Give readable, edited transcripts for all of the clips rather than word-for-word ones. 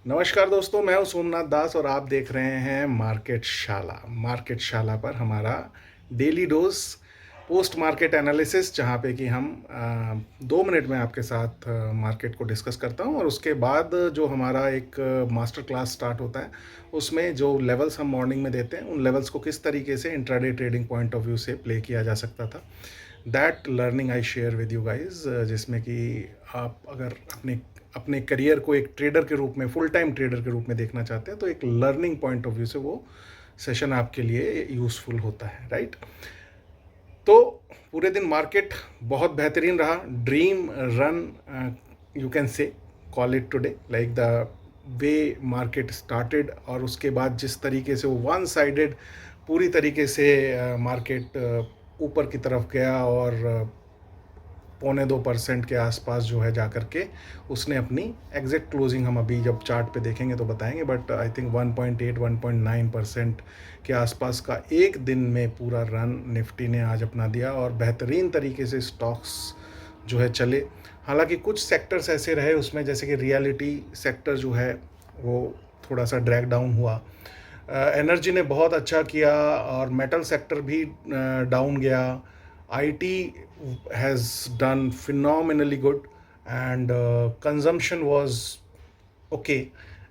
नमस्कार दोस्तों, मैं हूं सोमनाथ दास और आप देख रहे हैं मार्केट शाला पर हमारा daily dose post market analysis, जहां पे कि हम 2 मिनट में आपके साथ मार्केट को डिस्कस करता हूं और उसके बाद जो हमारा एक मास्टर क्लास स्टार्ट होता है उसमें जो लेवल्स हम मॉर्निंग में देते हैं उन लेवल्स को किस तरीके से intraday trading point of view से प्ले किया जा सकता था। That learning I share with you guys, जिसमें कि आप अगर अपने अपने करियर को एक ट्रेडर के रूप में, फुल टाइम ट्रेडर के रूप में देखना चाहते हैं तो एक लर्निंग पॉइंट ऑफ व्यू से वो सेशन आपके लिए यूज़फुल होता है, राइट। तो पूरे दिन मार्केट बहुत बेहतरीन रहा। Dream run you can say call it today, like the way market started और उसके बाद जिस तरीके से वो वन साइडेड पूरी तरीके से मार्केट ऊपर की तरफ गया और 0.25% के आसपास जो है जा करके उसने अपनी एग्जैक्ट क्लोजिंग हम अभी जब चार्ट पे देखेंगे तो बताएंगे, बट आई थिंक 1.8 1.9% के आसपास का एक दिन में पूरा रन निफ्टी ने आज अपना दिया और बेहतरीन तरीके से स्टॉक्स जो है चले। हालांकि कुछ सेक्टर्स ऐसे रहे उसमें, जैसे कि रियलिटी सेक्टर जो है वो थोड़ा सा ड्रैग डाउन हुआ। एनर्जी ने बहुत अच्छा किया और मेटल सेक्टर भी डाउन गया। IT has done phenomenally good and consumption was okay.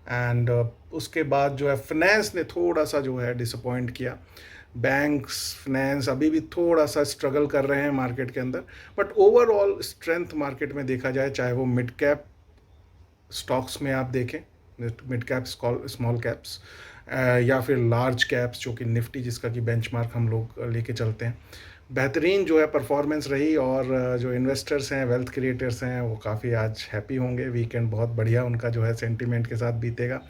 And उसके बाद जो है फिनेंस ने थोड़ा सा जो है डिसअपॉइंट किया। बैंक्स, फिनेंस अभी भी थोड़ा सा स्ट्रगल कर रहे हैं मार्केट के अंदर, बट ओवरऑल स्ट्रेंथ मार्केट में देखा जाए, चाहे वो मिड कैप स्टॉक्स में आप देखें, मिड कैप, स्मॉल कैप्स, या फिर लार्ज कैप्स जो कि निफ्टी जिसका कि बेंचमार्क हम लोग लेके चलते हैं, बेहतरीन जो है परफॉर्मेंस रही। और जो इन्वेस्टर्स हैं, वेल्थ क्रिएटर्स हैं, वो काफ़ी आज हैप्पी होंगे। वीकेंड बहुत बढ़िया उनका जो है सेंटीमेंट के साथ बीतेगा,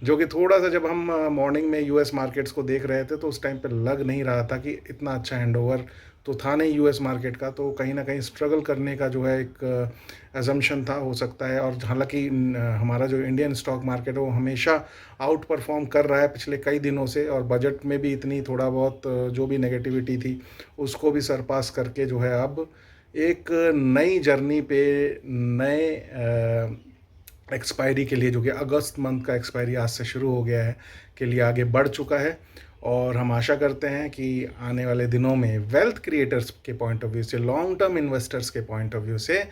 जो कि थोड़ा सा जब हम मॉर्निंग में यूएस मार्केट्स को देख रहे थे तो उस टाइम पे लग नहीं रहा था कि इतना अच्छा हैंडओवर तो था नहीं यूएस मार्केट का, तो कहीं ना कहीं स्ट्रगल करने का जो है एक एजम्पशन था, हो सकता है। और हालांकि हमारा जो इंडियन स्टॉक मार्केट है वो हमेशा आउट परफॉर्म कर रहा है पिछले कई दिनों से, और बजट में भी इतनी थोड़ा बहुत जो भी नेगेटिविटी थी उसको भी सरपास करके जो है अब एक नई जर्नी पे, नए एक्सपायरी के लिए, जो कि अगस्त मंथ का एक्सपायरी आज से शुरू हो गया है, के लिए आगे बढ़ चुका है। और हम आशा करते हैं कि आने वाले दिनों में वेल्थ क्रिएटर्स के पॉइंट ऑफ व्यू से, लॉन्ग टर्म इन्वेस्टर्स के पॉइंट ऑफ व्यू से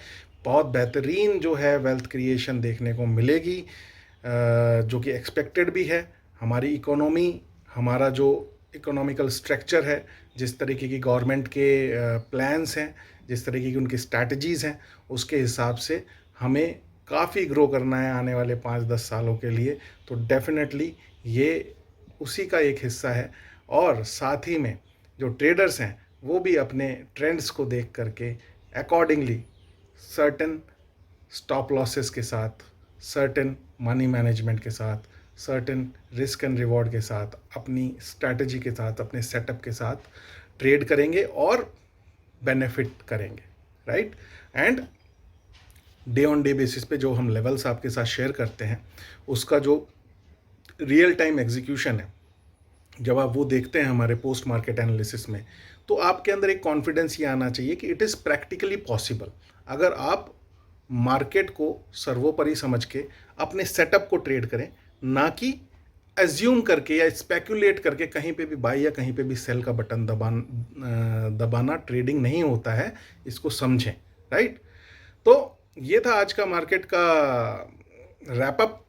बहुत बेहतरीन जो है वेल्थ क्रिएशन देखने को मिलेगी, जो कि एक्सपेक्टेड भी है। हमारी इकोनॉमी, हमारा जो इकोनॉमिकल स्ट्रक्चर है, जिस तरीके की गवर्नमेंट के प्लान्स हैं, जिस तरीके की उनकी स्ट्रैटेजीज़ हैं, उसके हिसाब से हमें काफ़ी ग्रो करना है आने वाले 5-10 सालों के लिए। तो डेफिनेटली ये उसी का एक हिस्सा है। और साथ ही में जो ट्रेडर्स हैं वो भी अपने ट्रेंड्स को देख करके अकॉर्डिंगली सर्टेन स्टॉप लॉसेस के साथ, सर्टेन मनी मैनेजमेंट के साथ, सर्टेन रिस्क एंड रिवॉर्ड के साथ, अपनी स्ट्रैटेजी के साथ, अपने सेटअप के साथ ट्रेड करेंगे और बेनिफिट करेंगे, right. And day on day basis पे जो हम लेवल्स आपके साथ शेयर करते हैं उसका जो रियल टाइम एग्जीक्यूशन है, जब आप वो देखते हैं हमारे पोस्ट मार्केट एनालिसिस में, तो आपके अंदर एक कॉन्फिडेंस ये आना चाहिए कि इट इज़ प्रैक्टिकली पॉसिबल। अगर आप मार्केट को सर्वोपरि समझ के अपने सेटअप को ट्रेड करें, ना कि एज्यूम करके या स्पेकुलेट करके कहीं पे भी बाई या कहीं पे भी सेल का बटन दबाना ट्रेडिंग नहीं होता है, इसको समझें, राइट। तो ये था आज का मार्केट का wrap up,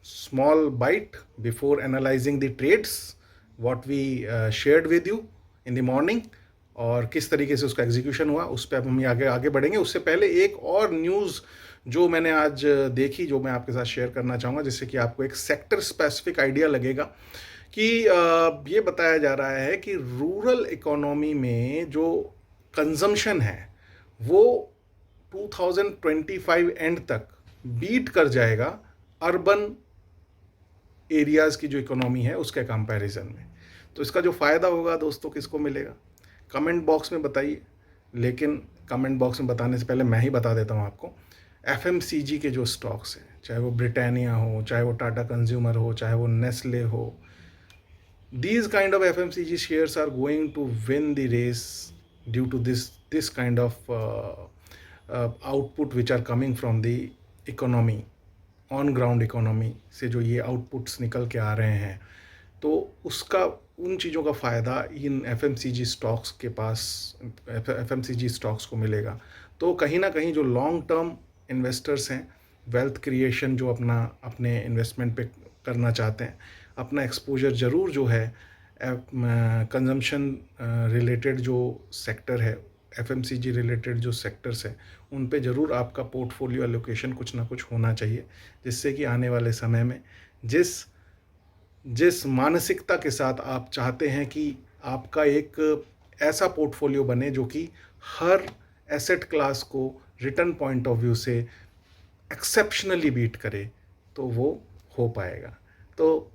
small bite before analysing the trades what we shared with you in the morning, और किस तरीके से उसका एग्जीक्यूशन हुआ उस पर अब हम आगे आगे बढ़ेंगे। उससे पहले एक और न्यूज़ जो मैंने आज देखी, जो मैं आपके साथ शेयर करना चाहूँगा, जिससे कि आपको एक सेक्टर स्पेसिफिक आइडिया लगेगा कि ये बताया जा रहा है कि रूरल इकोनॉमी में जो कंजम्पशन है वो 2025 एंड तक बीट कर जाएगा अर्बन एरियाज़ की जो इकोनॉमी है उसके कंपैरिजन में। तो इसका जो फ़ायदा होगा दोस्तों किसको मिलेगा, कमेंट बॉक्स में बताइए। लेकिन कमेंट बॉक्स में बताने से पहले मैं ही बता देता हूँ आपको, एफएमसीजी के जो स्टॉक्स हैं, चाहे वो ब्रिटानिया हो, चाहे वो टाटा कंज्यूमर हो, चाहे वो नेस्ले हो, these kind of FMCG shares are going to win the race due to this kind of output which are coming from the economy, on ground economy से जो ये आउटपुट्स निकल के आ रहे हैं, तो उसका उन चीज़ों का फ़ायदा इन एफएमसीजी स्टॉक्स के पास, एफएमसीजी स्टॉक्स को मिलेगा। तो कहीं ना कहीं जो लॉन्ग टर्म इन्वेस्टर्स हैं, वेल्थ क्रिएशन जो अपने इन्वेस्टमेंट पे करना चाहते हैं, अपना एक्सपोजर ज़रूर जो है कंजम्पशन रिलेटेड जो सेक्टर है, एफएमसीजी रिलेटेड जो सेक्टर्स हैं, उन पे ज़रूर आपका पोर्टफोलियो एलोकेशन कुछ ना कुछ होना चाहिए, जिससे कि आने वाले समय में जिस मानसिकता के साथ आप चाहते हैं कि आपका एक ऐसा पोर्टफोलियो बने जो कि हर एसेट क्लास को रिटर्न पॉइंट ऑफ व्यू से एक्सेप्शनली बीट करे, तो वो हो पाएगा। तो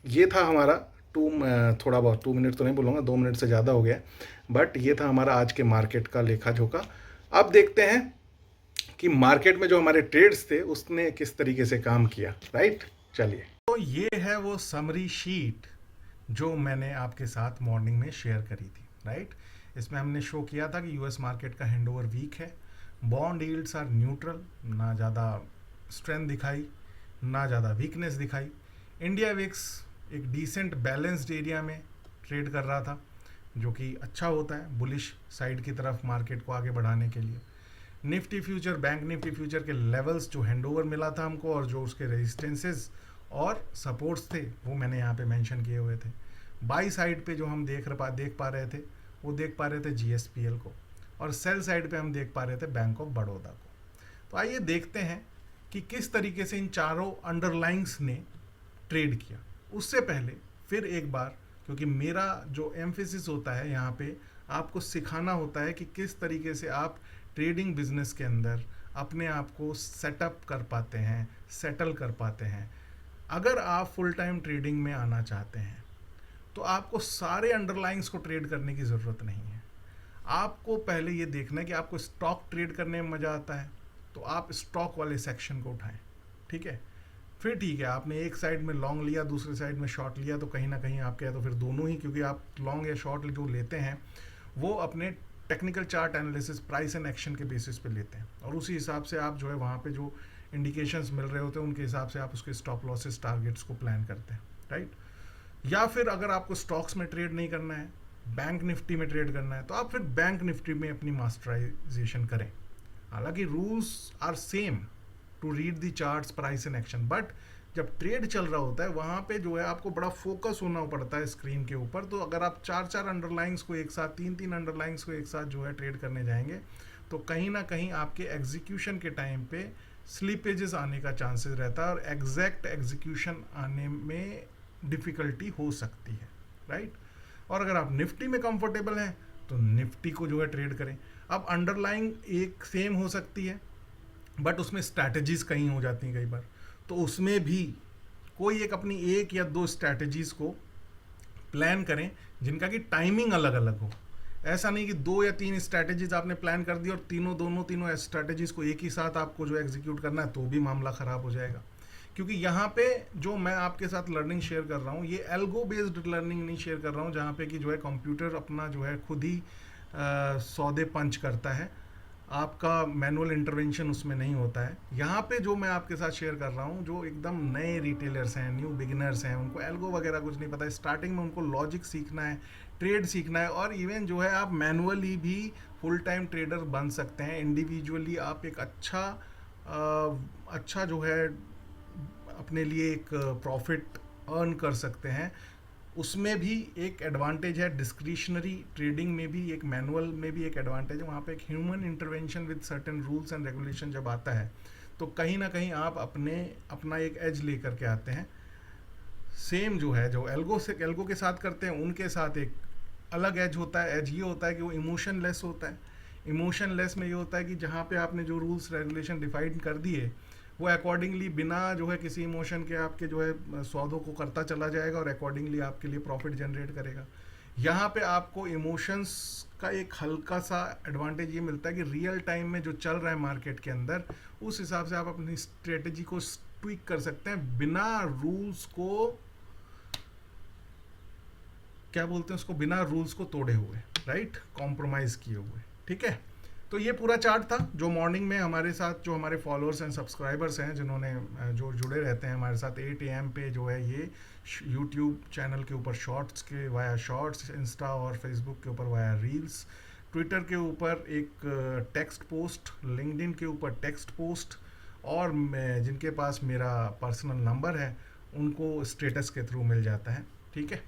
ये था हमारा थोड़ा बहुत 2 मिनट तो नहीं बोलूँगा, 2 मिनट से ज़्यादा हो गया, बट ये था हमारा आज के मार्केट का लेखा जोखा। अब देखते हैं कि मार्केट में जो हमारे ट्रेड्स थे उसने किस तरीके से काम किया, राइट। चलिए, तो ये है वो समरी शीट जो मैंने आपके साथ मॉर्निंग में शेयर करी थी, राइट। इसमें हमने शो किया था कि यूएस मार्केट का हैंडओवर वीक है, बॉन्ड यील्ड्स आर न्यूट्रल, ना ज़्यादा स्ट्रेंथ दिखाई ना ज़्यादा वीकनेस दिखाई। इंडिया विक्स एक डिसेंट बैलेंस्ड एरिया में ट्रेड कर रहा था, जो कि अच्छा होता है बुलिश साइड की तरफ मार्केट को आगे बढ़ाने के लिए। Nifty future, bank Nifty future के लेवल्स जो हैंडओवर मिला था हमको और जो उसके रेजिस्टेंसेस और सपोर्ट्स थे वो मैंने यहाँ पे मेंशन किए हुए थे। बाई साइड पे जो हम देख पा रहे थे वो देख पा रहे थे जीएसपीएल को, और सेल साइड पे हम देख पा रहे थे बैंक ऑफ बड़ौदा को। तो आइए देखते हैं कि किस तरीके से इन चारों अंडरलाइंग्स ने ट्रेड किया। उससे पहले फिर एक बार, क्योंकि मेरा जो एम्फेसिस होता है यहाँ पे आपको सिखाना होता है कि किस तरीके से आप ट्रेडिंग बिजनेस के अंदर अपने आप को सेटअप कर पाते हैं, सेटल कर पाते हैं। अगर आप फुल टाइम ट्रेडिंग में आना चाहते हैं तो आपको सारे अंडरलाइंग्स को ट्रेड करने की ज़रूरत नहीं है। आपको पहले ये देखना है कि आपको स्टॉक ट्रेड करने में मज़ा आता है, तो आप स्टॉक वाले सेक्शन को उठाएं, ठीक है। फिर ठीक है, आपने एक साइड में लॉन्ग लिया, दूसरे साइड में शॉर्ट लिया, तो कहीं ना कहीं आपके या तो फिर दोनों ही, क्योंकि आप लॉन्ग या शॉर्ट जो लेते हैं वो अपने technical chart analysis, price and action के बेसिस पे लेते हैं, और उसी हिसाब से आप जो है वहाँ पे जो इंडिकेशंस मिल रहे होते हैं उनके हिसाब से आप उसके स्टॉप लॉसेस टारगेट्स को प्लान करते हैं, राइट। या फिर अगर आपको स्टॉक्स में ट्रेड नहीं करना है, बैंक निफ्टी में ट्रेड करना है, तो आप फिर बैंक निफ्टी में अपनी मास्टराइजेशन करें। हालांकि rules are same to read the charts, price and action, but जब ट्रेड चल रहा होता है वहाँ पे जो है आपको बड़ा फोकस होना पड़ता है स्क्रीन के ऊपर। तो अगर आप 4 अंडरलाइंग्स को एक साथ, 3 अंडरलाइंग्स को एक साथ जो है ट्रेड करने जाएंगे, तो कहीं ना कहीं आपके एग्जीक्यूशन के टाइम पे स्लीपेजेस आने का चांसेस रहता है और एग्जैक्ट एग्जीक्यूशन आने में डिफ़िकल्टी हो सकती है, राइट। और अगर आप निफ्टी में कंफर्टेबल हैं तो निफ्टी को जो है ट्रेड करें। अब अंडरलाइंग एक सेम हो सकती है बट उसमें स्ट्रैटेजीज कहीं हो जाती हैं कई बार, तो उसमें भी कोई एक अपनी 1 या 2 स्ट्रैटेजीज को प्लान करें जिनका कि टाइमिंग अलग अलग हो। ऐसा नहीं कि 2 या 3 स्ट्रैटेजीज आपने प्लान कर दी और तीनों स्ट्रैटेजीज को एक ही साथ आपको जो एग्जीक्यूट करना है, तो भी मामला ख़राब हो जाएगा। क्योंकि यहाँ पे जो मैं आपके साथ लर्निंग शेयर कर रहा हूँ, ये एल्गो बेस्ड लर्निंग नहीं शेयर कर रहा हूँ जहाँ पे कि जो है कंप्यूटर अपना जो है खुद ही सौदे पंच करता है, आपका मैनुअल इंटरवेंशन उसमें नहीं होता है। यहाँ पे जो मैं आपके साथ शेयर कर रहा हूँ, जो एकदम नए रिटेलर्स हैं, न्यू बिगिनर्स हैं, उनको एल्गो वगैरह कुछ नहीं पता है, स्टार्टिंग में उनको लॉजिक सीखना है, ट्रेड सीखना है, और इवन जो है आप मैनुअली भी फुल टाइम ट्रेडर बन सकते हैं। इंडिविजुअली आप एक अच्छा जो है अपने लिए एक प्रॉफिट अर्न कर सकते हैं। उसमें भी एक एडवांटेज है, डिस्क्रिशनरी ट्रेडिंग में भी, एक मैनुअल में भी एक एडवांटेज है। वहाँ पे एक human intervention with certain rules and regulation जब आता है तो कहीं ना कहीं आप अपना एक एज लेकर के आते हैं। सेम जो है जो एल्गो के साथ करते हैं उनके साथ एक अलग एज होता है। एज ये होता है कि वो इमोशनलेस होता है। इमोशनलेस में ये होता है कि जहाँ पे आपने जो रूल्स रेगुलेशन डिफाइन कर दिए वो अकॉर्डिंगली बिना जो है किसी इमोशन के आपके जो है सौदों को करता चला जाएगा और अकॉर्डिंगली आपके लिए प्रॉफिट जनरेट करेगा। यहाँ पे आपको इमोशंस का एक हल्का सा एडवांटेज ये मिलता है कि रियल टाइम में जो चल रहा है मार्केट के अंदर, उस हिसाब से आप अपनी स्ट्रेटेजी को ट्विक कर सकते हैं बिना रूल्स को, क्या बोलते हैं उसको, बिना रूल्स को तोड़े हुए, राइट, कॉम्प्रोमाइज किए हुए, ठीक है। तो ये पूरा चार्ट था जो मॉर्निंग में हमारे साथ, जो हमारे फॉलोअर्स एंड सब्सक्राइबर्स हैं जिन्होंने जो जुड़े रहते हैं हमारे साथ 8 AM पे, जो है ये यूट्यूब चैनल के ऊपर शॉर्ट्स के वाया शॉर्ट्स, इंस्टा और फेसबुक के ऊपर वाया रील्स, ट्विटर के ऊपर एक टेक्स्ट पोस्ट, लिंक्डइन के ऊपर टेक्स्ट पोस्ट, और जिनके पास मेरा पर्सनल नंबर है उनको स्टेटस के थ्रू मिल जाता है, ठीक है,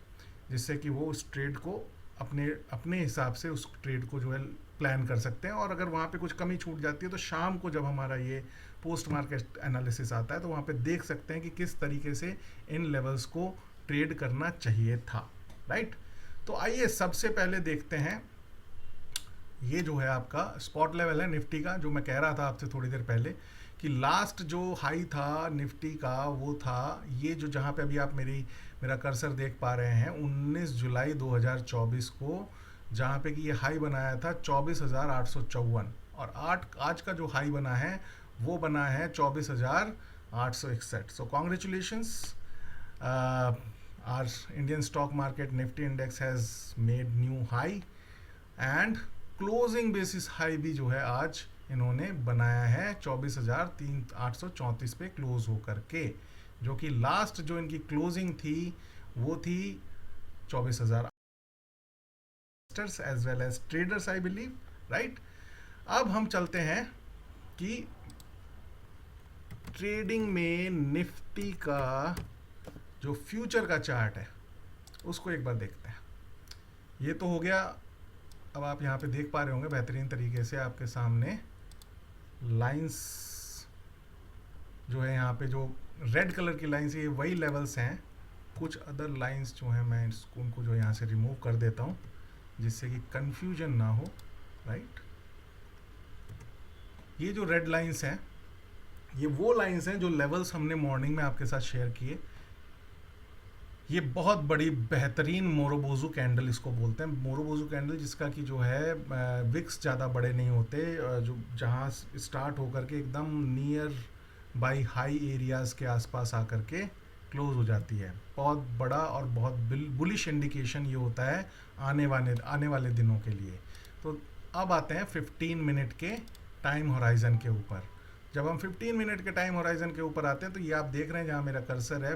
जिससे कि वो उस ट्रेड को अपने अपने हिसाब से उस ट्रेड को जो है प्लान कर सकते हैं। और अगर वहाँ पे कुछ कमी छूट जाती है तो शाम को जब हमारा ये पोस्ट मार्केट एनालिसिस आता है तो वहाँ पे देख सकते हैं कि किस तरीके से इन लेवल्स को ट्रेड करना चाहिए था, राइट। तो आइए सबसे पहले देखते हैं, ये जो है आपका स्पॉट लेवल है निफ्टी का, जो मैं कह रहा था आपसे थोड़ी देर पहले कि लास्ट जो हाई था निफ्टी का वो था ये जो, जहाँ पे अभी आप मेरा कर्सर देख पा रहे हैं, 19 जुलाई 2024 को, जहाँ पे कि ये हाई बनाया था 24,854, और आज का जो हाई बना है वो बना है 24,861। So congratulations, our Indian stock market Nifty index has made new high, and closing basis high भी जो है आज इन्होंने बनाया है 24,834 पे क्लोज होकर के, जो कि लास्ट जो इनकी क्लोजिंग थी वो थी 24,000 as well as traders, I believe, right. अब हम चलते हैं कि ट्रेडिंग में निफ्टी का जो फ्यूचर का चार्ट है उसको एक बार देखते हैं। ये तो हो गया, अब आप यहाँ पे देख पा रहे होंगे बेहतरीन तरीके से आपके सामने लाइंस जो है, यहाँ पे जो रेड कलर की लाइंस है ये वही लेवल्स हैं। कुछ अदर लाइंस जो हैं मैं उनको जो यहाँ से रिमूव कर देता हूँ जिससे कि कंफ्यूजन ना हो, राइट। ये जो रेड लाइंस हैं ये वो लाइंस हैं जो लेवल्स हमने मॉर्निंग में आपके साथ शेयर किए। ये बहुत बड़ी बेहतरीन मोरोबोजू कैंडल इसको बोलते हैं, मोरोबोजू कैंडल, जिसका कि जो है विक्स ज़्यादा बड़े नहीं होते, जो जहाँ स्टार्ट होकर के एकदम नियर बाई हाई एरियाज़ के आसपास आकर के क्लोज हो जाती है। बहुत बड़ा और बहुत बुलिश इंडिकेशन ये होता है आने वाले दिनों के लिए। तो अब आते हैं 15 मिनट के टाइम होराइज़न के ऊपर। जब हम 15 मिनट के टाइम होराइज़न के ऊपर आते हैं तो ये आप देख रहे हैं जहाँ मेरा कर्सर है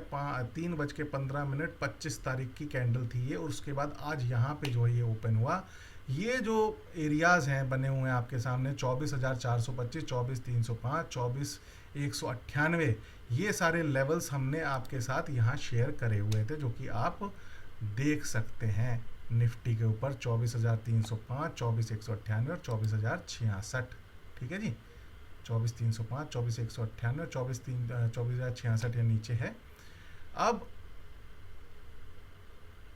3:15 25 तारीख की कैंडल थी ये, और उसके बाद आज यहाँ पे जो है ये ओपन हुआ। ये जो एरियाज़ हैं बने हुए हैं आपके सामने 24,425, 24,305, 24,198, ये सारे लेवल्स हमने आपके साथ यहाँ शेयर करे हुए थे, जो कि आप देख सकते हैं निफ्टी के ऊपर 24,305, 24,198 और 24,066, ठीक है जी। 24,305, 24,198 और 24,066 ये नीचे है। अब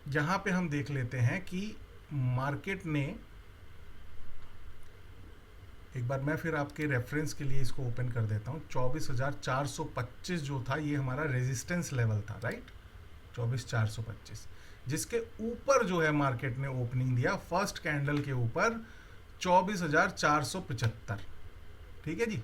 यहाँ पे हम देख लेते हैं कि मार्केट ने, एक बार मैं फिर आपके रेफरेंस के लिए इसको ओपन कर देता हूँ, 24,425 जो था ये हमारा रेजिस्टेंस लेवल था, राइट, 24,425, जिसके ऊपर जो है मार्केट ने ओपनिंग दिया फर्स्ट कैंडल के ऊपर 24,475, ठीक है जी।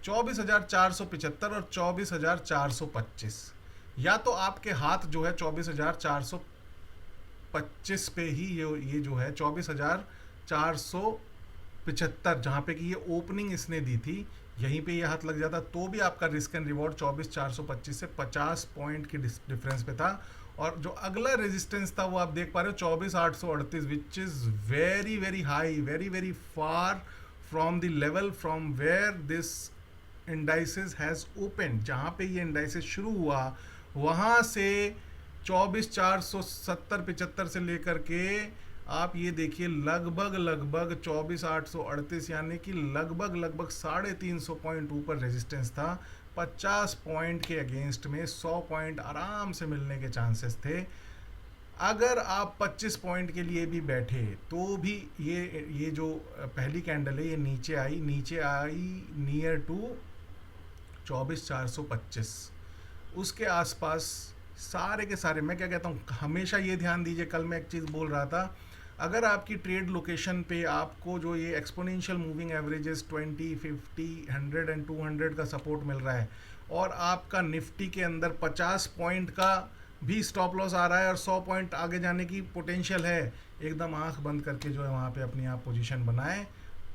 24,475 और 24,425, या तो आपके हाथ जो है 24,425 पे ही ये जो है 24,475, जहाँ पे कि ये ओपनिंग इसने दी थी, यहीं पे ये हाथ लग जाता तो भी आपका रिस्क एंड रिवॉर्ड 24,425 से 50 पॉइंट की डिफरेंस पे था। और जो अगला रेजिस्टेंस था वो आप देख पा रहे हो 24,838, which is very very high, very very far from the level from where this indices has open. जहाँ पे ये इंडाइसिस शुरू हुआ वहाँ से 24,470-75 से लेकर के आप ये देखिए लगभग 24,838, यानी कि लगभग 350 पॉइंट ऊपर रेजिस्टेंस था। 50 पॉइंट के अगेंस्ट में 100 पॉइंट आराम से मिलने के चांसेस थे। अगर आप 25 पॉइंट के लिए भी बैठे तो भी ये जो पहली कैंडल है ये नीचे आई नियर टू 24,425, उसके आसपास सारे के सारे। मैं क्या कहता हूँ, हमेशा ये ध्यान दीजिए, कल मैं एक चीज़ बोल रहा था, अगर आपकी ट्रेड लोकेशन पे आपको जो ये एक्सपोनेंशियल मूविंग एवरेजेस 20, 50, 100 एंड 200 का सपोर्ट मिल रहा है और आपका निफ्टी के अंदर 50 पॉइंट का भी स्टॉप लॉस आ रहा है और 100 पॉइंट आगे जाने की पोटेंशियल है, एकदम आंख बंद करके जो है वहाँ पे अपनी आप पोजीशन बनाएं,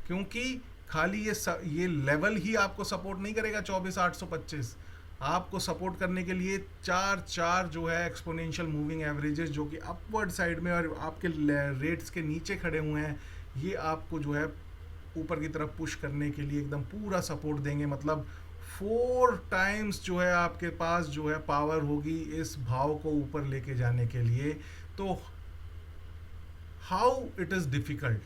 क्योंकि खाली ये लेवल ही आपको सपोर्ट नहीं करेगा 24,825, आपको सपोर्ट करने के लिए चार चार जो है एक्सपोनेंशियल मूविंग एवरेजेस जो कि अपवर्ड साइड में और आपके रेट्स के नीचे खड़े हुए हैं, ये आपको जो है ऊपर की तरफ पुश करने के लिए एकदम पूरा सपोर्ट देंगे। मतलब 4 टाइम्स जो है आपके पास जो है पावर होगी इस भाव को ऊपर लेके जाने के लिए। तो हाउ इट इज़ डिफ़िकल्ट,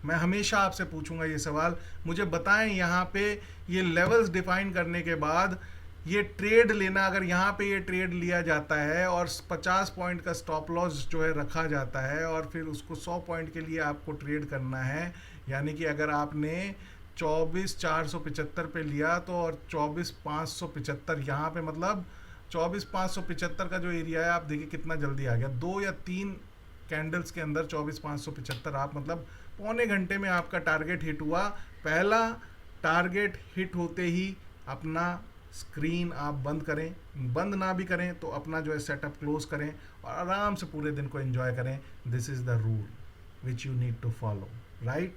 मैं हमेशा आपसे पूछूंगा ये सवाल, मुझे बताएं यहाँ पे ये लेवल्स डिफाइन करने के बाद ये ट्रेड लेना, अगर यहाँ पे ये ट्रेड लिया जाता है और 50 पॉइंट का स्टॉप लॉस जो है रखा जाता है और फिर उसको 100 पॉइंट के लिए आपको ट्रेड करना है, यानी कि अगर आपने 24,475 पे लिया तो और 24,575 यहाँ पे, मतलब 24,575 का जो एरिया है आप देखिए कितना जल्दी आ गया, 2 या 3 कैंडल्स के अंदर 24,575 आप, मतलब पौने घंटे में आपका टारगेट हिट हुआ। पहला टारगेट हिट होते ही अपना स्क्रीन आप बंद करें, बंद ना भी करें तो अपना जो है सेटअप क्लोज करें और आराम से पूरे दिन को एंजॉय करें। This is the rule which you need to follow, right.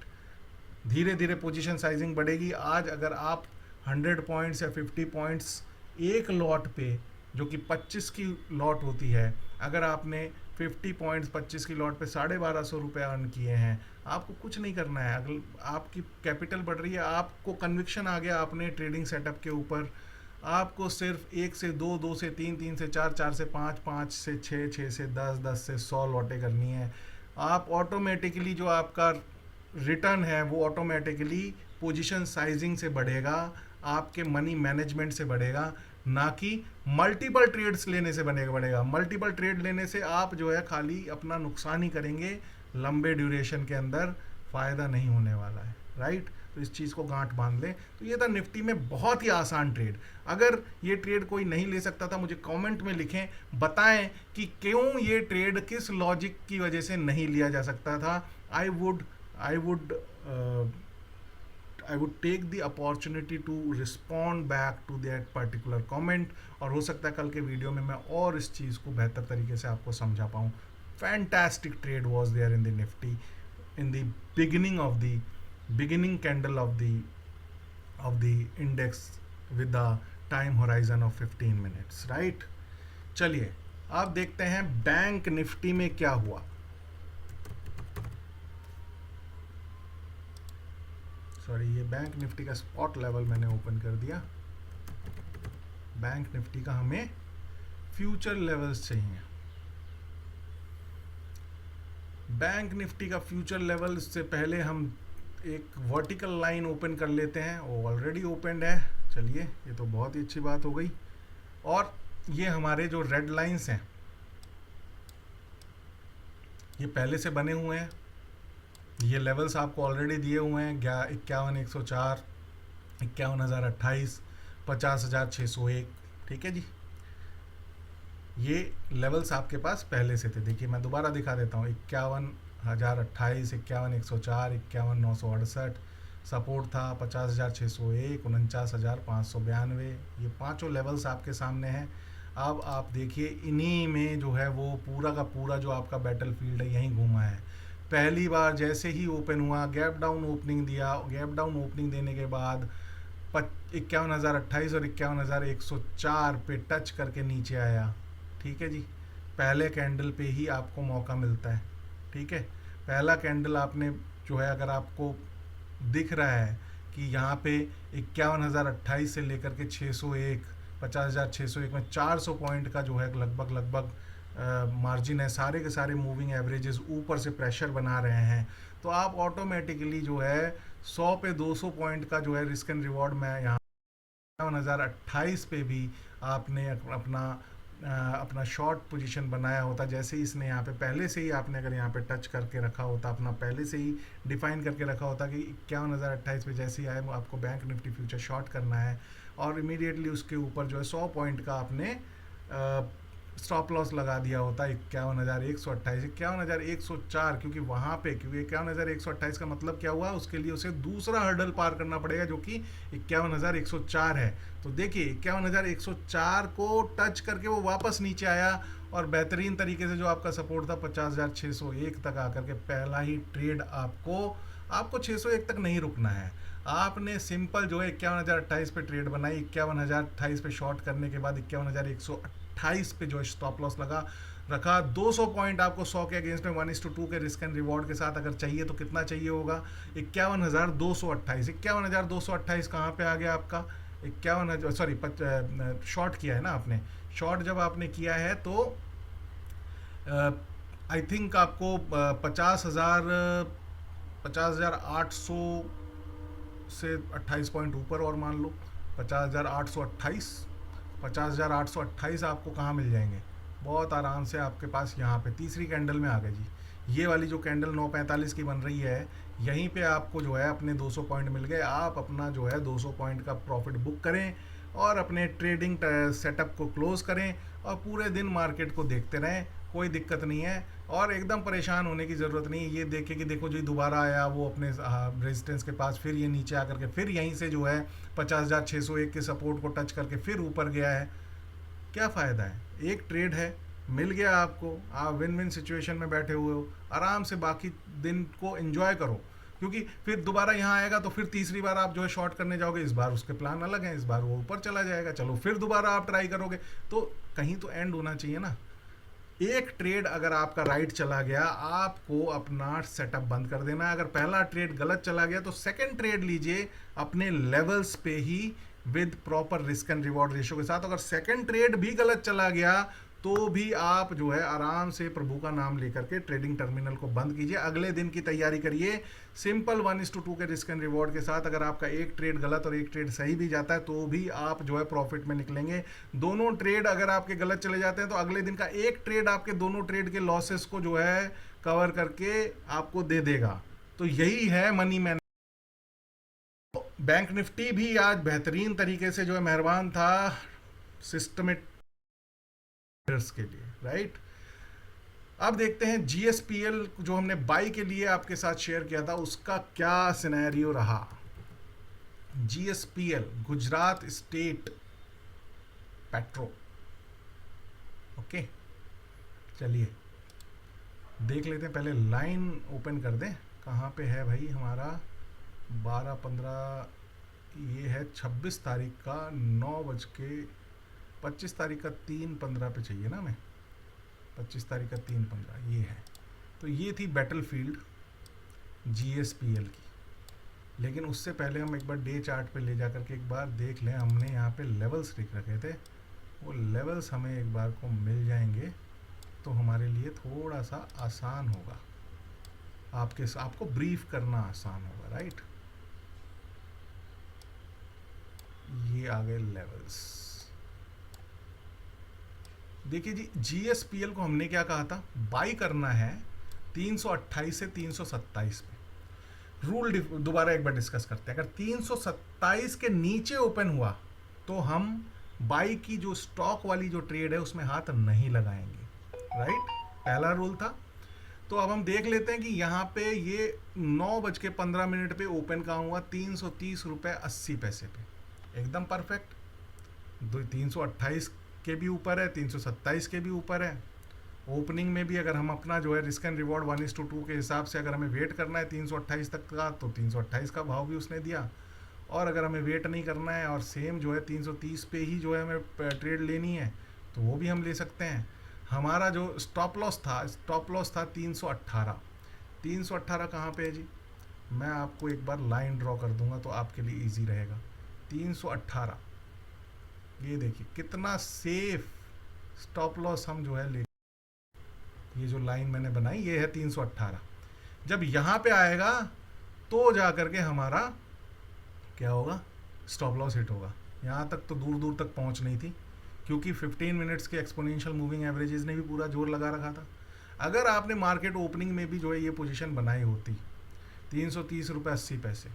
धीरे धीरे पोजीशन साइजिंग बढ़ेगी। आज अगर आप 100 पॉइंट्स या 50 पॉइंट्स एक लॉट पे, जो कि 25 की लॉट होती है, अगर आपने 50 पॉइंट्स 25 की लॉट पे 1,250 रुपये अर्न किए हैं, आपको कुछ नहीं करना है। अगर आपकी कैपिटल बढ़ रही है, आपको कन्विक्शन आ गया अपने ट्रेडिंग सेटअप के ऊपर, आपको सिर्फ 1 से 2, 2 से 3, 3 से 4, 4 से 5, 5 से 6, 6 से 10, 10 से 100 लॉटें करनी है। आप ऑटोमेटिकली जो आपका रिटर्न है वो ऑटोमेटिकली पोजीशन साइजिंग से बढ़ेगा, आपके मनी मैनेजमेंट से बढ़ेगा, ना कि मल्टीपल ट्रेड्स लेने से बढ़ेगा। मल्टीपल ट्रेड लेने से आप जो है खाली अपना नुकसान ही करेंगे, लंबे ड्यूरेशन के अंदर फ़ायदा नहीं होने वाला है, राइट। तो इस चीज़ को गांठ बांध लें। तो ये था निफ्टी में बहुत ही आसान ट्रेड। अगर ये ट्रेड कोई नहीं ले सकता था, मुझे कमेंट में लिखें, बताएं कि क्यों ये ट्रेड, किस लॉजिक की वजह से नहीं लिया जा सकता था। आई would take the opportunity to respond back to that particular comment, और हो सकता है कल के वीडियो में मैं और इस चीज़ को बेहतर तरीके से आपको समझा पाऊँ। Fantastic trade was there in the Nifty in the beginning candle of the index with the time horizon of 15 minutes, right? चलिए अब देखते हैं बैंक निफ्टी में क्या हुआ। सॉरी, ये बैंक निफ्टी का स्पॉट लेवल मैंने ओपन कर दिया। बैंक निफ्टी का हमें फ्यूचर लेवल्स चाहिए। बैंक निफ्टी का फ्यूचर लेवल से पहले हम एक वर्टिकल लाइन ओपन कर लेते हैं। वो ऑलरेडी ओपनड है, चलिए ये तो बहुत ही अच्छी बात हो गई। और ये हमारे जो रेड लाइंस हैं ये पहले से बने हुए हैं। ये लेवल्स आपको ऑलरेडी दिए हुए हैं, 51,104, 51,028, 50,601, ठीक है जी। ये लेवल्स आपके पास पहले से थे। देखिए मैं दोबारा दिखा देता हूँ, 51,028, 51,104, 51,968 सपोर्ट था, 50,601, 49,592। ये पांचों लेवल्स आपके सामने हैं। अब आप देखिए इन्हीं में जो है वो पूरा का पूरा जो आपका बैटल फील्ड है यहीं घूमा है। पहली बार जैसे ही ओपन हुआ, गैप डाउन ओपनिंग दिया, गैप डाउन ओपनिंग देने के बाद 51,028 और 51,104 पे टच करके नीचे आया, ठीक है जी। पहले कैंडल पे ही आपको मौका मिलता है, ठीक है। पहला कैंडल आपने जो है, अगर आपको दिख रहा है कि यहाँ पे 51,028 से लेकर के 601, 50,601 में 400 पॉइंट का जो है लगभग मार्जिन है। सारे के सारे मूविंग एवरेजेस ऊपर से प्रेशर बना रहे हैं। तो आप ऑटोमेटिकली जो है 100 पे 200 पॉइंट का जो है रिस्क एंड रिवॉर्ड में यहाँ 51,028 पे भी आपने अपना शॉर्ट पोजीशन बनाया होता। जैसे ही इसने यहाँ पे पहले से ही आपने अगर यहाँ पे टच करके रखा होता, अपना पहले से ही डिफाइन करके रखा होता कि 51,028 पे जैसे ही आए आपको बैंक निफ्टी फ्यूचर शॉर्ट करना है, और इमीडिएटली उसके ऊपर जो है 100 पॉइंट का आपने स्टॉप लॉस लगा दिया होता 51,128, 51,104, क्योंकि 51,128 का मतलब क्या हुआ, उसके लिए उसे दूसरा हर्डल पार करना पड़ेगा जो कि 51,104 है। तो देखिए 51,104 को टच करके वो वापस नीचे आया और बेहतरीन तरीके से जो आपका सपोर्ट था 50,601 तक आकर के पहला ही ट्रेड आपको 601 तक नहीं रुकना है, आपने सिंपल जो है 51,028 पे ट्रेड बनाई, 51,028 पे शॉर्ट करने के बाद 51,128 पे जो है स्टॉप लॉस लगा रखा। 200 पॉइंट आपको 100 के अगेंस्ट में 1:2 के रिस्क एंड रिवॉर्ड के साथ अगर चाहिए तो कितना चाहिए होगा? 51,228। 51,228 कहाँ पे आ गया आपका? 51,000, सॉरी, शॉर्ट किया है ना आपने। शॉर्ट जब आपने किया है तो आई थिंक आपको 50,800 से 28 पॉइंट ऊपर और मान लो 50,828। 50,828 आपको कहाँ मिल जाएंगे? बहुत आराम से आपके पास यहाँ पे तीसरी कैंडल में आ गए जी। ये वाली जो कैंडल 9:45 की बन रही है, यहीं पे आपको जो है अपने 200 पॉइंट मिल गए। आप अपना जो है 200 पॉइंट का प्रॉफिट बुक करें और अपने ट्रेडिंग सेटअप को क्लोज करें और पूरे दिन मार्केट को देखते रहें, कोई दिक्कत नहीं है। और एकदम परेशान होने की ज़रूरत नहीं है। ये देखे कि देखो जो दोबारा आया वो अपने रेजिस्टेंस के पास, फिर ये नीचे आकर के फिर यहीं से जो है 50,601 के सपोर्ट को टच करके फिर ऊपर गया है। क्या फ़ायदा है? एक ट्रेड है, मिल गया आपको, आप विन विन सिचुएशन में बैठे हुए हो, आराम से बाकी दिन को एंजॉय करो। क्योंकि फिर दोबारा यहाँ आएगा तो फिर तीसरी बार आप जो है शॉर्ट करने जाओगे, इस बार उसके प्लान अलग हैं, इस बार वो ऊपर चला जाएगा, चलो फिर दोबारा आप ट्राई करोगे, तो कहीं तो एंड होना चाहिए ना। एक ट्रेड अगर आपका राइट चला गया, आपको अपना सेटअप बंद कर देना है। अगर पहला ट्रेड गलत चला गया तो सेकंड ट्रेड लीजिए अपने लेवल्स पे ही with proper risk and reward ratio के साथ। अगर सेकंड ट्रेड भी गलत चला गया तो भी आप जो है आराम से प्रभु का नाम लेकर के ट्रेडिंग टर्मिनल को बंद कीजिए, अगले दिन की तैयारी करिए सिंपल 1:2 के रिस्क एंड रिवॉर्ड के साथ। अगर आपका एक ट्रेड गलत और एक ट्रेड सही भी जाता है तो भी आप जो है प्रॉफिट में निकलेंगे। दोनों ट्रेड अगर आपके गलत चले जाते हैं तो अगले दिन का एक ट्रेड आपके दोनों ट्रेड के लॉसेस को जो है कवर करके आपको दे देगा। तो यही है मनी मैन। बैंक निफ्टी भी आज बेहतरीन तरीके से जो है मेहरबान था सिस्टमेटिक के लिए, राइट। अब देखते हैं जीएसपीएल जो हमने बाई के लिए आपके साथ शेयर किया था उसका क्या सिनेरियो रहा। GSPL, Gujarat state petro, okay, चलिए देख लेते हैं। पहले लाइन ओपन कर दें, कहाँ पे है भाई हमारा 12:15, ये है 26 तारीख का 9:25 तारीख का 3:15 पे चाहिए ना, हमें 25 तारीख का 3:15 ये है। तो ये थी बैटलफील्ड जीएसपीएल की। लेकिन उससे पहले हम एक बार डे चार्ट पे ले जाकर के एक बार देख लें, हमने यहाँ पे लेवल्स लिख रखे थे, वो लेवल्स हमें एक बार को मिल जाएंगे तो हमारे लिए थोड़ा सा आसान होगा, आपको ब्रीफ करना आसान होगा, राइट। ये आ गए लेवल्स। देखिए जी, जीएसपीएल को हमने क्या कहा था, बाई करना है 328 से 327 पे। रूल दोबारा एक बार डिस्कस करते हैं। अगर 327 के नीचे ओपन हुआ तो हम बाई की जो स्टॉक वाली जो ट्रेड है उसमें हाथ नहीं लगाएंगे, राइट। पहला रूल था। तो अब हम देख लेते हैं कि यहाँ पे ये 9:15 पे ओपन कहाँ हुआ, 330 रुपये 80 पैसे पे, एकदम परफेक्ट। 328 के भी ऊपर है, 327 के भी ऊपर है। ओपनिंग में भी अगर हम अपना जो है रिस्क एंड रिवॉर्ड 1:2 के हिसाब से अगर हमें वेट करना है 328 तक का, तो 328 का भाव भी उसने दिया। और अगर हमें वेट नहीं करना है और सेम जो है 330 पे ही जो है हमें ट्रेड लेनी है तो वो भी हम ले सकते हैं। हमारा जो स्टॉप लॉस था 318। 318 कहाँ पे है जी, मैं आपको एक बार लाइन ड्रॉ कर दूंगा तो आपके लिए ईजी रहेगा। 318, ये देखिए कितना सेफ स्टॉप लॉस हम जो है ले, ये जो लाइन मैंने बनाई ये है 318। जब यहाँ पे आएगा तो जा करके हमारा क्या होगा, स्टॉप लॉस हिट होगा। यहाँ तक तो दूर दूर तक पहुँच नहीं थी क्योंकि 15 मिनट्स के एक्सपोनेंशियल मूविंग एवरेजेस ने भी पूरा जोर लगा रखा था। अगर आपने मार्केट ओपनिंग में भी जो है ये पोजीशन बनाई होती 330 रुपये 80 पैसे,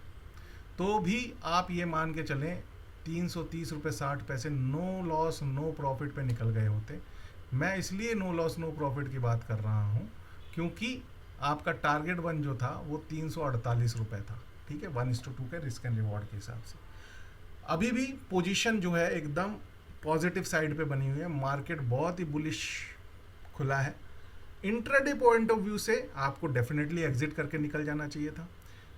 तो भी आप ये मान के चलें 330 रुपये 60 पैसे नो लॉस नो प्रॉफिट पे निकल गए होते। मैं इसलिए नो लॉस नो प्रॉफिट की बात कर रहा हूँ क्योंकि आपका टारगेट वन जो था वो 348 रुपये था, ठीक है, 1:2 के रिस्क एंड रिवॉर्ड के हिसाब से। अभी भी पोजीशन जो है एकदम पॉजिटिव साइड पे बनी हुई है, मार्केट बहुत ही बुलिश खुला है। इंट्राडे पॉइंट ऑफ व्यू से आपको डेफिनेटली एग्जिट करके निकल जाना चाहिए था,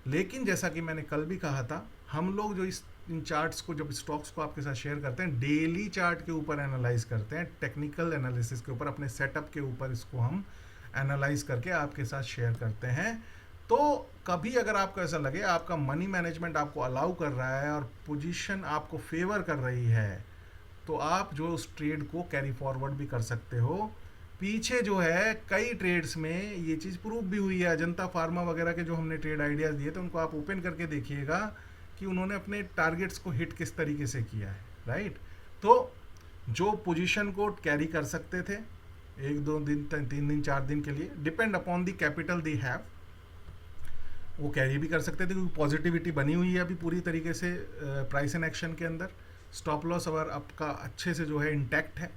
लेकिन जैसा कि मैंने कल भी कहा था हम लोग जो इन चार्ट्स को, जब स्टॉक्स को आपके साथ शेयर करते हैं, डेली चार्ट के ऊपर एनालाइज करते हैं, टेक्निकल एनालिसिस के ऊपर, अपने सेटअप के ऊपर इसको हम एनालाइज करके आपके साथ शेयर करते हैं। तो कभी अगर आपको ऐसा लगे आपका मनी मैनेजमेंट आपको अलाउ कर रहा है और पोजीशन आपको फेवर कर रही है, तो आप जो उस ट्रेड को कैरी फॉरवर्ड भी कर सकते हो। पीछे जो है कई ट्रेड्स में ये चीज़ प्रूव भी हुई है। अजंता फार्मा वगैरह के जो हमने ट्रेड आइडियाज़ दिए थे उनको आप ओपन करके देखिएगा कि उन्होंने अपने टारगेट्स को हिट किस तरीके से किया है, राइट। तो जो पोजीशन को कैरी कर सकते थे 1-2 दिन, 3 दिन, 4 दिन के लिए, depend upon the capital they have, वो कैरी भी कर सकते थे क्योंकि पॉजिटिविटी बनी हुई है अभी पूरी तरीके से प्राइस एंड एक्शन के अंदर। स्टॉप लॉस अगर आपका अच्छे से जो है इंटैक्ट है,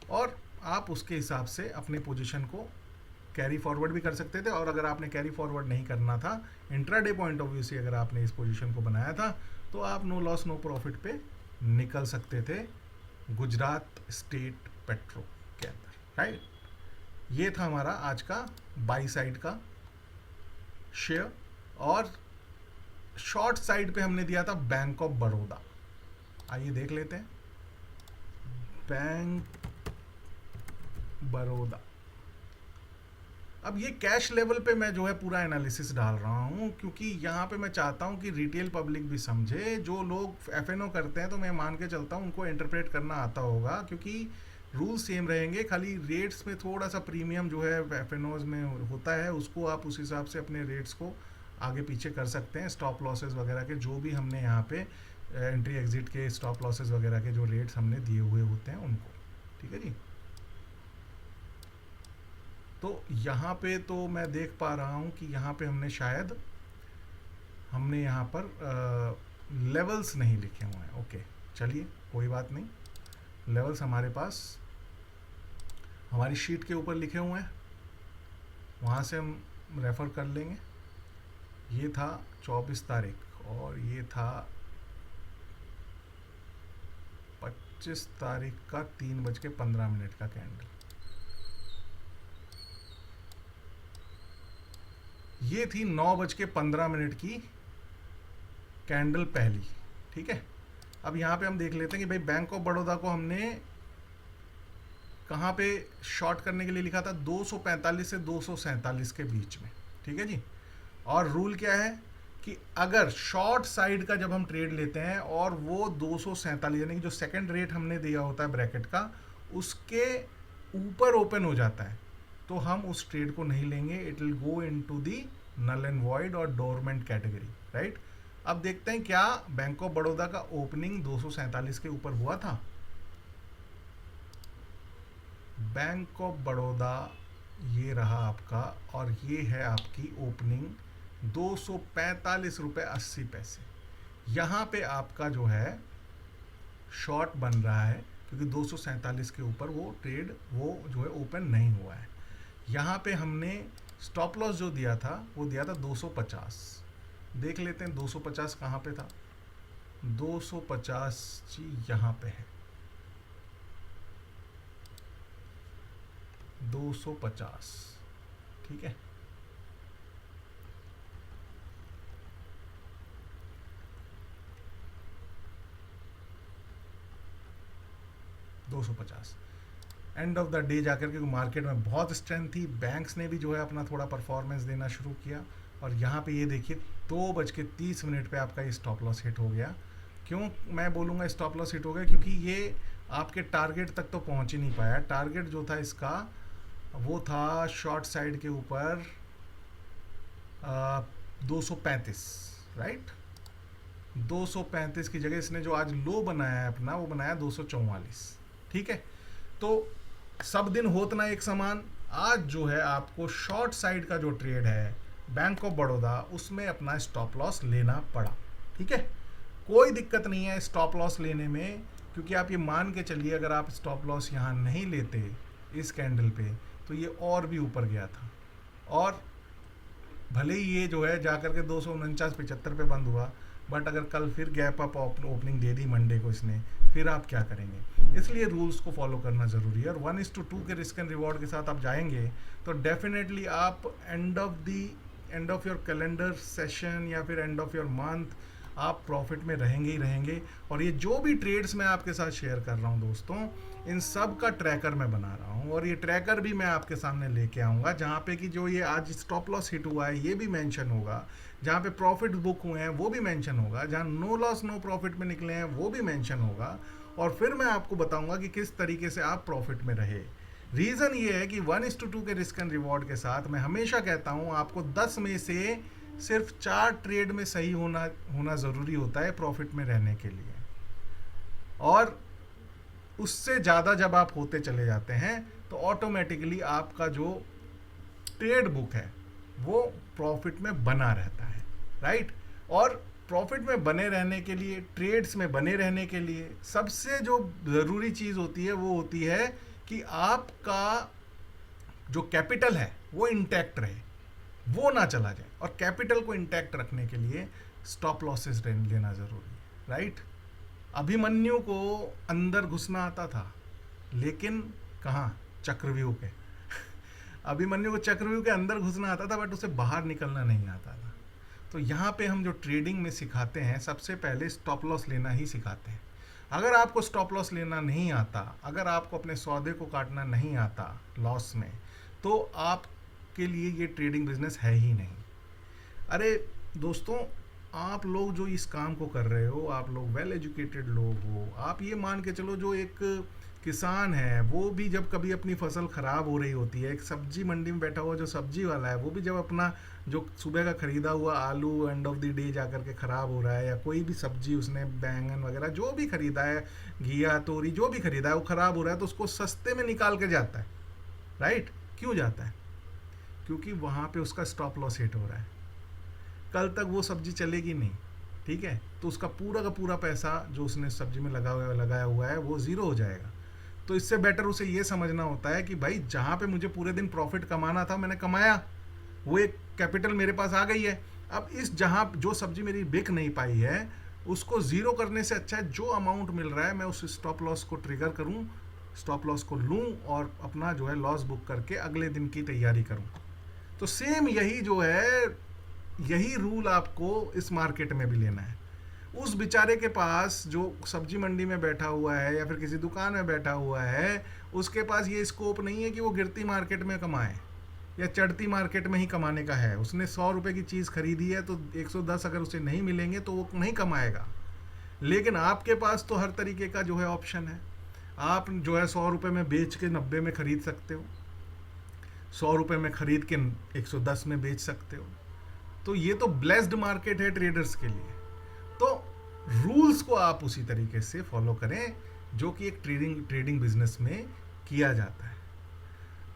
और आप उसके हिसाब से अपने पोजीशन को कैरी फॉरवर्ड भी कर सकते थे। और अगर आपने कैरी फॉरवर्ड नहीं करना था, इंट्राडे पॉइंट ऑफ व्यू से अगर आपने इस पोजीशन को बनाया था, तो आप नो लॉस नो प्रॉफिट पे निकल सकते थे गुजरात स्टेट पेट्रो के अंदर, राइट। ये था हमारा आज का बाई साइड का शेयर। और शॉर्ट साइड पे हमने दिया था बैंक ऑफ बड़ौदा। आइए देख लेते हैं बैंक बड़ौदा। अब ये कैश लेवल पे मैं जो है पूरा एनालिसिस डाल रहा हूँ, क्योंकि यहाँ पे मैं चाहता हूँ कि रिटेल पब्लिक भी समझे। जो लोग एफएनओ करते हैं तो मैं मान के चलता हूँ उनको इंटरप्रेट करना आता होगा, क्योंकि रूल सेम रहेंगे, खाली रेट्स में थोड़ा सा प्रीमियम जो है एफएनओज में होता है, उसको आप उस हिसाब से अपने रेट्स को आगे पीछे कर सकते हैं। स्टॉप लॉसेस वगैरह के जो भी हमने यहाँ पे एंट्री एग्जिट के स्टॉप लॉसेस वगैरह के जो रेट्स हमने दिए हुए होते हैं उनको, ठीक है जी। तो यहाँ पे तो मैं देख पा रहा हूँ कि यहाँ पे हमने यहाँ पर लेवल्स नहीं लिखे हुए हैं। ओके, चलिए कोई बात नहीं, लेवल्स हमारे पास हमारी शीट के ऊपर लिखे हुए हैं, वहाँ से हम रेफ़र कर लेंगे। ये था 24 तारीख और ये था 25 तारीख का 3:15 का कैंडल। ये थी 9:15 की कैंडल पहली, ठीक है। अब यहाँ पे हम देख लेते हैं कि भाई बैंक ऑफ बड़ौदा को हमने कहाँ पे शॉर्ट करने के लिए लिखा था, 245 से 247 के बीच में, ठीक है जी। और रूल क्या है कि अगर शॉर्ट साइड का जब हम ट्रेड लेते हैं और वो 247 यानी कि जो सेकंड रेट हमने दिया होता है ब्रैकेट का, उसके ऊपर ओपन हो जाता है, तो हम उस ट्रेड को नहीं लेंगे। It will go into the null and void और डोरमेंट कैटेगरी, राइट। अब देखते हैं क्या बैंक ऑफ बड़ौदा का ओपनिंग 247 के ऊपर हुआ था। बैंक ऑफ बड़ौदा ये रहा आपका, और ये है आपकी ओपनिंग 245 रुपये 80 पैसे। यहाँ पे आपका जो है शॉर्ट बन रहा है, क्योंकि 247 के ऊपर वो ट्रेड वो जो है ओपन नहीं हुआ है। यहाँ पे हमने स्टॉप लॉस जो दिया था वो दिया था 250। देख लेते हैं 250 कहाँ पे था। 250 जी यहाँ पे है, 250, ठीक है। एंड ऑफ द डे जाकर के मार्केट में बहुत स्ट्रेंथ थी, बैंक्स ने भी जो है अपना थोड़ा परफॉर्मेंस देना शुरू किया। और यहाँ पे ये देखिए 2:30 पे आपका ये स्टॉप लॉस हिट हो गया। क्यों मैं बोलूँगा स्टॉप लॉस हिट हो गया, क्योंकि ये आपके टारगेट तक तो पहुँच ही नहीं पाया। टारगेट जो था इसका वो था शॉर्ट साइड के ऊपर 235, राइट। 235 की जगह इसने जो आज लो बनाया है अपना, वो बनाया 244, ठीक है। तो सब दिन होत ना एक समान, आज जो है आपको शॉर्ट साइड का जो ट्रेड है बैंक ऑफ बड़ौदा, उसमें अपना स्टॉप लॉस लेना पड़ा, ठीक है। कोई दिक्कत नहीं है स्टॉप लॉस लेने में, क्योंकि आप ये मान के चलिए अगर आप स्टॉप लॉस यहाँ नहीं लेते इस कैंडल पे, तो ये और भी ऊपर गया था। और भले ही ये जो है जाकर के 249-75 पे बंद हुआ, बट अगर कल फिर गैप अप ओपनिंग दे दी मंडे को इसने, फिर आप क्या करेंगे। इसलिए रूल्स को फॉलो करना ज़रूरी है। और 1:2 के रिस्क एंड रिवॉर्ड के साथ आप जाएंगे तो डेफिनेटली आप end of your calendar session या फिर एंड ऑफ योर मंथ आप प्रॉफिट में रहेंगे ही रहेंगे। और ये जो भी ट्रेड्स मैं आपके साथ शेयर कर रहा हूँ दोस्तों, इन सब का ट्रैकर मैं बना रहा हूँ, और ये ट्रैकर भी मैं आपके सामने लेके आऊँगा, जहाँ पे कि जो ये आज स्टॉप लॉस हिट हुआ है ये भी मेंशन होगा, जहाँ पे प्रॉफिट बुक हुए हैं वो भी मेंशन होगा, जहाँ नो लॉस नो प्रॉफिट में निकले हैं वो भी मेंशन होगा, और फिर मैं आपको बताऊंगा कि किस तरीके से आप प्रॉफिट में रहे। रीज़न ये है कि 1:2 के रिस्क एंड रिवॉर्ड के साथ मैं हमेशा कहता हूँ आपको 10 में से सिर्फ 4 ट्रेड में सही होना ज़रूरी होता है प्रॉफिट में रहने के लिए, और उससे ज़्यादा जब आप होते चले जाते हैं तो ऑटोमेटिकली आपका जो ट्रेड बुक है वो प्रॉफिट में बना रहता है, राइट। और प्रॉफिट में बने रहने के लिए, ट्रेड्स में बने रहने के लिए सबसे जो ज़रूरी चीज़ होती है वो होती है कि आपका जो कैपिटल है वो इंटैक्ट रहे, वो ना चला जाए। और कैपिटल को इंटैक्ट रखने के लिए स्टॉप लॉसेस लेना ज़रूरी है, राइट। अभिमन्यु को अंदर घुसना आता था, लेकिन कहाँ, चक्रव्यूह के अभिमन्यु को चक्रव्यूह के अंदर घुसना आता था, बट उसे बाहर निकलना नहीं आता था। तो यहाँ पे हम जो ट्रेडिंग में सिखाते हैं, सबसे पहले स्टॉप लॉस लेना ही सिखाते हैं। अगर आपको स्टॉप लॉस लेना नहीं आता, अगर आपको अपने सौदे को काटना नहीं आता लॉस में, तो आपके लिए ये ट्रेडिंग बिजनेस है ही नहीं। अरे दोस्तों, आप लोग जो इस काम को कर रहे हो, आप लोग वेल एजुकेटेड लोग हो, आप ये मान के चलो जो एक किसान है वो भी जब कभी अपनी फसल ख़राब हो रही होती है, एक सब्जी मंडी में बैठा हुआ जो सब्जी वाला है वो भी जब अपना जो सुबह का ख़रीदा हुआ आलू एंड ऑफ द डे जा कर के ख़राब हो रहा है, या कोई भी सब्जी उसने बैंगन वगैरह जो भी ख़रीदा है, घिया तोरी जो भी ख़रीदा है वो ख़राब हो रहा है, तो उसको सस्ते में निकाल के जाता है, राइट। क्यों जाता है? क्योंकि वहाँ पे उसका स्टॉप लॉस हिट हो रहा है, कल तक वो सब्जी चलेगी नहीं, ठीक है, तो उसका पूरा का पूरा पैसा जो उसने सब्जी में लगाया हुआ है वो ज़ीरो हो जाएगा। तो इससे बेटर उसे ये समझना होता है कि भाई जहाँ पे मुझे पूरे दिन प्रॉफिट कमाना था मैंने कमाया, वो एक कैपिटल मेरे पास आ गई है। अब इस जहाँ जो सब्जी मेरी बिक नहीं पाई है उसको ज़ीरो करने से अच्छा है जो अमाउंट मिल रहा है मैं उस स्टॉप लॉस को ट्रिगर करूँ, स्टॉप लॉस को लूँ और अपना जो है लॉस बुक करके अगले दिन की तैयारी करूँ। तो सेम यही जो है, यही रूल आपको इस मार्केट में भी लेना है। उस बेचारे के पास जो सब्जी मंडी में बैठा हुआ है या फिर किसी दुकान में बैठा हुआ है, उसके पास ये स्कोप नहीं है कि वो गिरती मार्केट में कमाए या चढ़ती मार्केट में ही कमाने का है। उसने 100 रुपये की चीज़ खरीदी है तो 110 अगर उसे नहीं मिलेंगे तो वो नहीं कमाएगा। लेकिन आपके पास तो हर तरीके का जो है ऑप्शन है। आप जो है 100 रुपये में बेच के 90 में ख़रीद सकते हो, 100 रुपये में ख़रीद के 110 में बेच सकते हो। तो ये तो ब्लेस्ड मार्केट है ट्रेडर्स के लिए। तो रूल्स को आप उसी तरीके से फॉलो करें जो कि एक ट्रेडिंग बिजनेस में किया जाता है।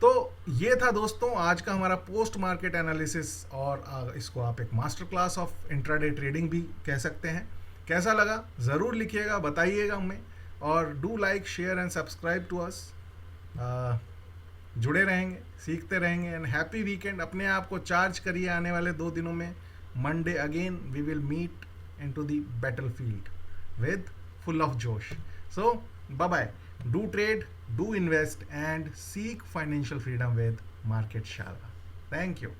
तो ये था दोस्तों आज का हमारा पोस्ट मार्केट एनालिसिस, और इसको आप एक master class of intraday trading भी कह सकते हैं। कैसा लगा ज़रूर लिखिएगा, बताइएगा हमें, और do like share and subscribe to us. जुड़े रहेंगे, सीखते रहेंगे, एंड हैप्पी वीकेंड। अपने आप को चार्ज करिए आने वाले 2 दिनों में। Monday again we will meet into the battlefield with full of josh. So bye bye, do trade, do invest, and seek financial freedom with Market Shala. Thank you.